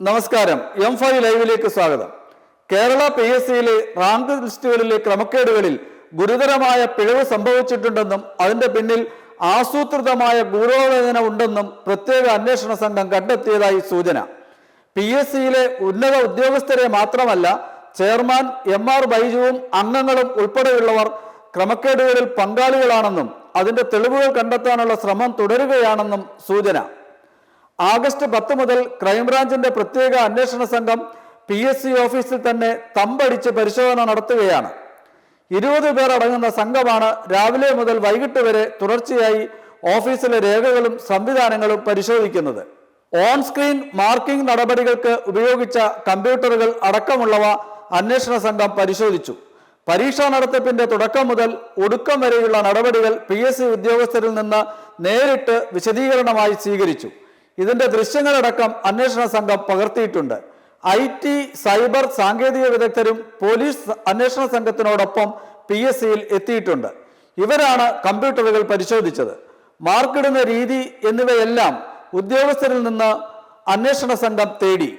നമസ്കാരം. M5 ലൈവിലേക്ക് സ്വാഗതം. കേരള PSCയിലെ റാങ്ക് ലിസ്റ്റുകളിലെ ക്രമക്കേടുകളിൽ ഗുരുതരമായ പിഴവ് സംഭവിച്ചിട്ടുണ്ടെന്നും അതിന്റെ പിന്നിൽ ആസൂത്രിതമായ ഗൂഢാലോചന ഉണ്ടെന്നും പ്രത്യേക അന്വേഷണ സംഘം കണ്ടെത്തിയതായി സൂചന. PSCയിലെ ഉന്നത ഉദ്യോഗസ്ഥരെ മാത്രമല്ല, ചെയർമാൻ MR ബൈജുവും അംഗങ്ങളും ഉൾപ്പെടെയുള്ളവർ ക്രമക്കേടുകളിൽ പങ്കാളികളാണെന്നും അതിന്റെ തെളിവുകൾ കണ്ടെത്താനുള്ള ശ്രമം തുടരുകയാണെന്നും സൂചന. ആഗസ്റ്റ് 10 മുതൽ ക്രൈംബ്രാഞ്ചിന്റെ പ്രത്യേക അന്വേഷണ സംഘം PSC ഓഫീസിൽ തന്നെ തമ്പടിച്ച് പരിശോധന നടത്തുകയാണ്. 20 പേർ അടങ്ങുന്ന സംഘമാണ് രാവിലെ മുതൽ വൈകിട്ട് വരെ തുടർച്ചയായി ഓഫീസിലെ രേഖകളും സംവിധാനങ്ങളും പരിശോധിക്കുന്നത്. ഓൺ സ്ക്രീൻ മാർക്കിംഗ് നടപടികൾക്ക് ഉപയോഗിച്ച കമ്പ്യൂട്ടറുകൾ അടക്കമുള്ളവ അന്വേഷണ സംഘം പരിശോധിച്ചു. പരീക്ഷാ നടത്തിപ്പിന്റെ തുടക്കം മുതൽ ഒടുക്കം വരെയുള്ള നടപടികൾ PSC ഉദ്യോഗസ്ഥരിൽ നിന്ന് നേരിട്ട് വിശദീകരണമായി സ്വീകരിച്ചു. ഇതിന്റെ ദൃശ്യങ്ങളടക്കം അന്വേഷണ സംഘം പകർത്തിയിട്ടുണ്ട്. IT, സൈബർ സാങ്കേതിക വിദഗ്ധരും പോലീസ് അന്വേഷണ സംഘത്തിനോടൊപ്പം PSCയിൽ എത്തിയിട്ടുണ്ട്. ഇവരാണ് കമ്പ്യൂട്ടറുകൾ പരിശോധിച്ചത്. മാർക്കിടുന്ന രീതി എന്നിവയെല്ലാം ഉദ്യോഗസ്ഥരിൽ നിന്ന് അന്വേഷണ സംഘം തേടി.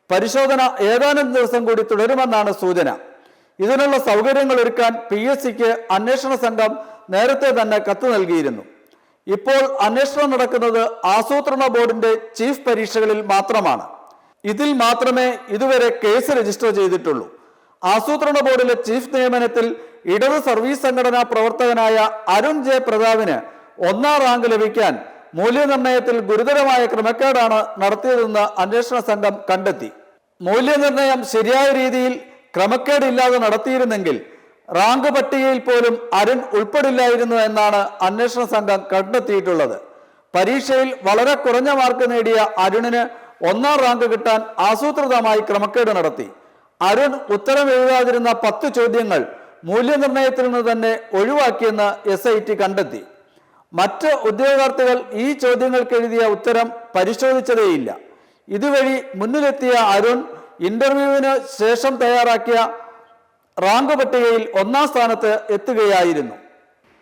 പരിശോധന ഏതാനും ദിവസം കൂടി തുടരുമെന്നാണ് സൂചന. ഇതിനുള്ള സൗകര്യങ്ങൾ ഒരുക്കാൻ PSCക്ക് അന്വേഷണ സംഘം നേരത്തെ തന്നെ കത്ത് നൽകിയിരുന്നു. ഇപ്പോൾ അന്വേഷണം നടക്കുന്നത് ആസൂത്രണ ബോർഡിന്റെ ചീഫ് പരീക്ഷകളിൽ മാത്രമാണ്. ഇതിൽ മാത്രമേ ഇതുവരെ കേസ് രജിസ്റ്റർ ചെയ്തിട്ടുള്ളൂ. ആസൂത്രണ ബോർഡിലെ ചീഫ് നിയമനത്തിൽ ഇടത് സർവീസ് സംഘടനാ പ്രവർത്തകനായ അരുൺ ജെ പ്രതാപിന് 1ാം റാങ്ക് ലഭിക്കാൻ മൂല്യനിർണയത്തിൽ ഗുരുതരമായ ക്രമക്കേടാണ് നടത്തിയതെന്ന് അന്വേഷണ സംഘം കണ്ടെത്തി. മൂല്യനിർണയം ശരിയായ രീതിയിൽ ക്രമക്കേടില്ലാതെ നടത്തിയിരുന്നെങ്കിൽ റാങ്ക് പട്ടികയിൽ പോലും അരുൺ ഉൾപ്പെടില്ലായിരുന്നു എന്നാണ് അന്വേഷണ സംഘം കണ്ടെത്തിയിട്ടുള്ളത്. പരീക്ഷയിൽ വളരെ കുറഞ്ഞ മാർക്ക് നേടിയ അരുണിന് 1ാം റാങ്ക് കിട്ടാൻ ആസൂത്രിതമായി ക്രമക്കേട് നടത്തി. അരുൺ ഉത്തരം എഴുതാതിരുന്ന 10 ചോദ്യങ്ങൾ മൂല്യനിർണയത്തിൽ നിന്ന് തന്നെ ഒഴിവാക്കിയെന്ന് SIT കണ്ടെത്തി. മറ്റ് ഉദ്യോഗാർത്ഥികൾ ഈ ചോദ്യങ്ങൾക്ക് എഴുതിയ ഉത്തരം പരിശോധിച്ചതേയില്ല. ഇതുവഴി മുന്നിലെത്തിയ അരുൺ ഇന്റർവ്യൂവിന് ശേഷം തയ്യാറാക്കിയ റാങ്ക് പട്ടികയിൽ 1ാം സ്ഥാനത്ത് എത്തുകയായിരുന്നു.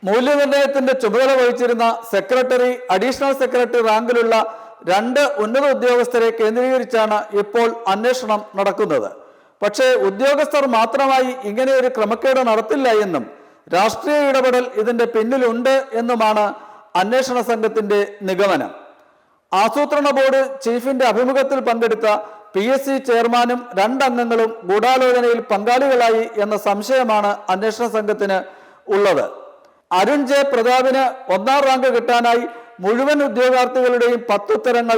മൂല്യനിർണയത്തിന്റെ ചുമതല വഹിച്ചിരുന്ന സെക്രട്ടറി, അഡീഷണൽ സെക്രട്ടറി റാങ്കിലുള്ള 2 ഉന്നത ഉദ്യോഗസ്ഥരെ കേന്ദ്രീകരിച്ചാണ് ഇപ്പോൾ അന്വേഷണം നടക്കുന്നത്. പക്ഷേ ഉദ്യോഗസ്ഥർ മാത്രമായി ഇങ്ങനെ ഒരു ക്രമക്കേട് നടത്തില്ല എന്നും രാഷ്ട്രീയ ഇടപെടൽ ഇതിന്റെ പിന്നിലുണ്ട് എന്നുമാണ് അന്വേഷണ സംഘത്തിന്റെ നിഗമനം. ആസൂത്രണ ബോർഡ് ചീഫിന്റെ അഭിമുഖത്തിൽ പങ്കെടുത്ത PSC ചെയർമാനും 2 അംഗങ്ങളും ഗൂഢാലോചനയിൽ പങ്കാളികളായി എന്ന സംശയമാണ് അന്വേഷണ സംഘത്തിന് ഉള്ളത്. അരുൺ ജെ പ്രതാപിന് 1ാം റാങ്ക് കിട്ടാനായി മുഴുവൻ ഉദ്യോഗാർത്ഥികളുടെയും 10 ഉത്തരങ്ങൾ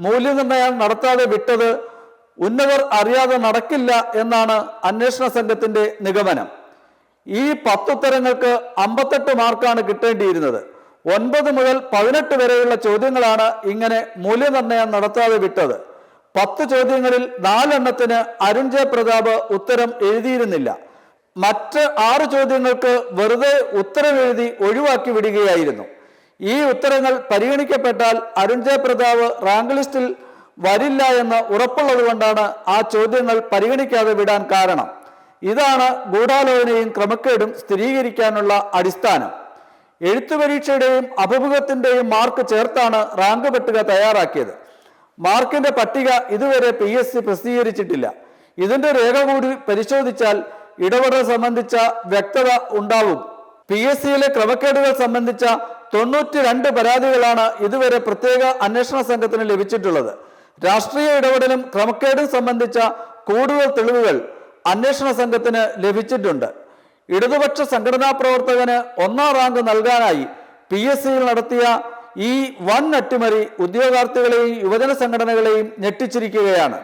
മൂല്യനിർണയം നടത്താതെ വിട്ടത് ഉന്നതർ അറിയാതെ നടക്കില്ല എന്നാണ് അന്വേഷണ സംഘത്തിന്റെ നിഗമനം. ഈ 10 ഉത്തരങ്ങൾക്ക് 58 മാർക്കാണ് കിട്ടേണ്ടിയിരുന്നത്. 9 മുതൽ 18 വരെയുള്ള ചോദ്യങ്ങളാണ് ഇങ്ങനെ മൂല്യനിർണയം നടത്താതെ വിട്ടത്. 10 ചോദ്യങ്ങളിൽ 4 എണ്ണത്തിന് അരുൺ ജെ പ്രതാപ് ഉത്തരം എഴുതിയിരുന്നില്ല. മറ്റ് 6 ചോദ്യങ്ങൾക്ക് വെറുതെ ഉത്തരം എഴുതി ഒഴിവാക്കി വിടുകയായിരുന്നു. ഈ ഉത്തരങ്ങൾ പരിഗണിക്കപ്പെട്ടാൽ അരുൺ ജെ പ്രതാപ് റാങ്ക് ലിസ്റ്റിൽ വരില്ല എന്ന് ഉറപ്പുള്ളത് കൊണ്ടാണ് ആ ചോദ്യങ്ങൾ പരിഗണിക്കാതെ വിടാൻ കാരണം. ഇതാണ് ഗൂഢാലോചനയും ക്രമക്കേടും സ്ഥിരീകരിക്കാനുള്ള അടിസ്ഥാനം. എഴുത്തു പരീക്ഷയുടെയും അഭിമുഖത്തിന്റെയും മാർക്ക് ചേർത്താണ് റാങ്ക് പട്ടിക തയ്യാറാക്കിയത്. മാർക്കിന്റെ പട്ടിക ഇതുവരെ PSC പ്രസിദ്ധീകരിച്ചിട്ടില്ല. ഇതിന്റെ രേഖ കൂടി പരിശോധിച്ചാൽ ഇടപെടൽ സംബന്ധിച്ച വ്യക്തത ഉണ്ടാവും. PSCയിലെ ക്രമക്കേടുകൾ സംബന്ധിച്ച 92 പരാതികളാണ് ഇതുവരെ പ്രത്യേക അന്വേഷണ സംഘത്തിന് ലഭിച്ചിട്ടുള്ളത്. രാഷ്ട്രീയ ഇടപെടലും ക്രമക്കേടും സംബന്ധിച്ച കൂടുതൽ തെളിവുകൾ അന്വേഷണ സംഘത്തിന് ലഭിച്ചിട്ടുണ്ട്. ഇടതുപക്ഷ സംഘടനാ പ്രവർത്തകന് 1ാം റാങ്ക് നൽകാനായി PSCയിൽ നടത്തിയ ഈ വൻ അട്ടിമറി ഉദ്യോഗാർത്ഥികളെയും യുവജന സംഘടനകളെയും ഞെട്ടിച്ചിരിക്കുകയാണ്.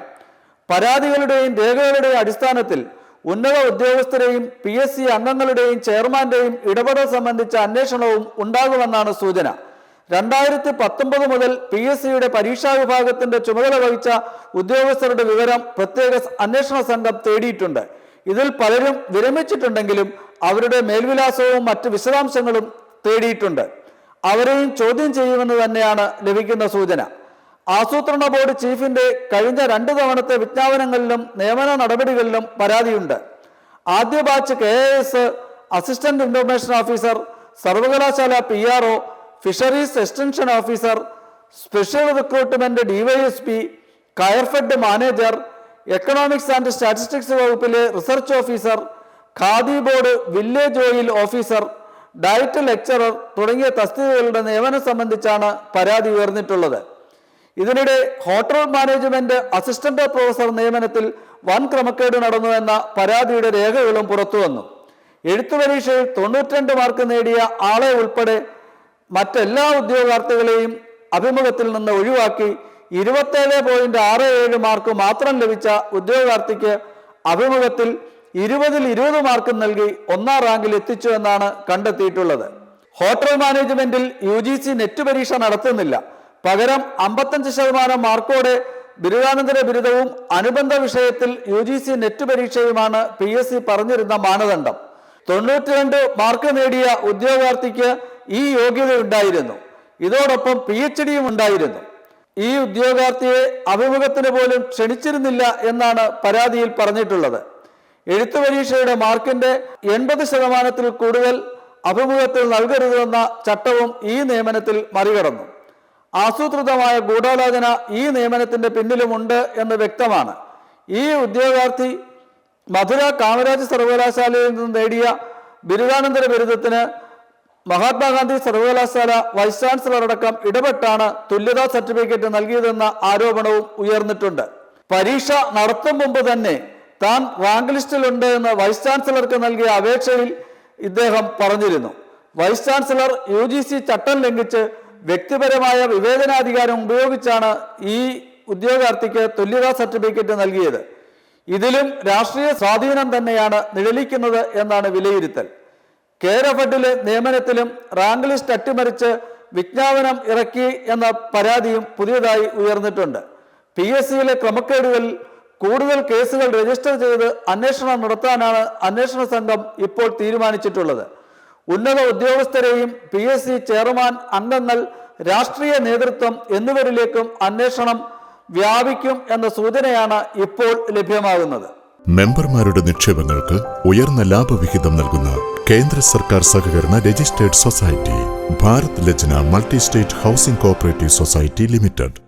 പരാതികളുടെയും രേഖകളുടെയും അടിസ്ഥാനത്തിൽ ഉന്നത ഉദ്യോഗസ്ഥരെയും PSC അംഗങ്ങളുടെയും ചെയർമാന്റെയും ഇടപെടൽ സംബന്ധിച്ച അന്വേഷണവും ഉണ്ടാകുമെന്നാണ് സൂചന. 2019 മുതൽ PSCയുടെ പരീക്ഷാ വിഭാഗത്തിന്റെ ചുമതല വഹിച്ച ഉദ്യോഗസ്ഥരുടെ വിവരം പ്രത്യേക അന്വേഷണ സംഘം തേടിയിട്ടുണ്ട്. ഇതിൽ പലരും വിരമിച്ചിട്ടുണ്ടെങ്കിലും അവരുടെ മേൽവിലാസവും മറ്റ് വിശദാംശങ്ങളും തേടിയിട്ടുണ്ട്. അവരെയും ചോദ്യം ചെയ്യുമെന്ന് തന്നെയാണ് ലഭിക്കുന്ന സൂചന. ആസൂത്രണ ബോർഡ് ചീഫിന്റെ കഴിഞ്ഞ 2 തവണത്തെ വിജ്ഞാപനങ്ങളിലും നിയമന നടപടികളിലും പരാതിയുണ്ട്. ആദ്യ batch KIS, assistant information officer, സർവകലാശാല PRO, fisheries extension officer, special recruitment DYSP, Coirfed manager, economics and statistics വകുപ്പിലെ research officer, khadi board village oil officer, diet lecturer തുടങ്ങിയ തസ്തികകളുടെ നിയമനം സംബന്ധിച്ചാണ് പരാതി ഉയർന്നിട്ടുള്ളത്. ഇതിനിടെ ഹോട്ടൽ മാനേജ്മെന്റ് അസിസ്റ്റന്റ് പ്രൊഫസർ നിയമനത്തിൽ വൻ ക്രമക്കേട് നടന്നുവെന്ന പരാതിയുടെ രേഖകളും പുറത്തുവന്നു. എഴുത്തു പരീക്ഷയിൽ 92 മാർക്ക് നേടിയ ആളെ ഉൾപ്പെടെ മറ്റെല്ലാ ഉദ്യോഗാർത്ഥികളെയും അഭിമുഖത്തിൽ നിന്ന് ഒഴിവാക്കി 27.67 മാർക്ക് മാത്രം ലഭിച്ച ഉദ്യോഗാർത്ഥിക്ക് അഭിമുഖത്തിൽ 20 മാർക്ക് നൽകി 1ാം റാങ്കിൽ എത്തിച്ചു എന്നാണ് കണ്ടെത്തിയിട്ടുള്ളത്. ഹോട്ടൽ മാനേജ്മെന്റിൽ UGC നെറ്റ് പരീക്ഷ നടത്തുന്നില്ല. പകരം 55% മാർക്കോടെ ബിരുദാനന്തര ബിരുദവും അനുബന്ധ വിഷയത്തിൽ UGC നെറ്റ് പരീക്ഷയുമാണ് PSC പറഞ്ഞിരുന്ന മാനദണ്ഡം. 92 മാർക്ക് നേടിയ ഉദ്യോഗാർത്ഥിക്ക് ഈ യോഗ്യത ഉണ്ടായിരുന്നു. ഇതോടൊപ്പം PhDയും ഉണ്ടായിരുന്നു. ഈ ഉദ്യോഗാർത്ഥിയെ അഭിമുഖത്തിന് പോലും ക്ഷണിച്ചിരുന്നില്ല എന്നാണ് പരാതിയിൽ പറഞ്ഞിട്ടുള്ളത്. എഴുത്തു പരീക്ഷയുടെ മാർക്കിന്റെ 80% കൂടുതൽ അഭിമുഖത്തിൽ നൽകരുതെന്ന ചട്ടവും ഈ നിയമനത്തിൽ മറികടന്നു. ആസൂത്രിതമായ ഗൂഢാലോചന ഈ നിയമനത്തിന്റെ പിന്നിലുമുണ്ട് എന്ന് വ്യക്തമാണ്. ഈ ഉദ്യോഗാർത്ഥി മധുര കാമരാജ് സർവകലാശാലയിൽ നിന്ന് നേടിയ ബിരുദാനന്തര ബിരുദത്തിന് മഹാത്മാഗാന്ധി സർവകലാശാല വൈസ് ചാൻസലർ അടക്കം ഇടപെട്ടാണ് തുല്യതാ സർട്ടിഫിക്കറ്റ് നൽകിയതെന്ന ആരോപണവും ഉയർന്നിട്ടുണ്ട്. പരീക്ഷ നടത്തും മുമ്പ് തന്നെ താൻ റാങ്ക് ലിസ്റ്റിലുണ്ട് എന്ന് വൈസ് ചാൻസലർക്ക് നൽകിയ അപേക്ഷയിൽ ഇദ്ദേഹം പറഞ്ഞിരുന്നു. വൈസ് ചാൻസലർ UGC ചട്ടം ലംഘിച്ച് വ്യക്തിപരമായ വിവേചനാധികാരം ഉപയോഗിച്ചാണ് ഈ ഉദ്യോഗാർത്ഥിക്ക് തുല്യതാ സർട്ടിഫിക്കറ്റ് നൽകിയത്. ഇതിലും രാഷ്ട്രീയ സ്വാധീനം തന്നെയാണ് നിഴലിക്കുന്നത് എന്നാണ് വിലയിരുത്തൽ. കെയർഫെഡിലെ നിയമനത്തിലും റാങ്ക് ലിസ്റ്റ് അട്ടിമറിച്ച് വിജ്ഞാപനം ഇറക്കി എന്ന പരാതിയും പുതിയതായി ഉയർന്നിട്ടുണ്ട്. PSCയിലെ ക്രമക്കേടുകളിൽ കൂടുതൽ കേസുകൾ രജിസ്റ്റർ ചെയ്ത് അന്വേഷണം നടത്താനാണ് അന്വേഷണ സംഘം ഇപ്പോൾ തീരുമാനിച്ചിട്ടുള്ളത്. ഉന്നത ഉദ്യോഗസ്ഥരെയും PSC ചെയർമാൻ, അംഗങ്ങൾ, രാഷ്ട്രീയ നേതൃത്വം എന്നിവരിലേക്കും അന്വേഷണം വ്യാപിക്കും എന്ന സൂചനയാണ് ഇപ്പോൾ ലഭ്യമാകുന്നത്. മെമ്പർമാരുടെ നിക്ഷേപങ്ങൾക്ക് ഉയർന്ന ലാഭവിഹിതം നൽകുന്ന കേന്ദ്ര സർക്കാർ സഹകരണ registered society Bharat Lajna multi state housing cooperative society limited.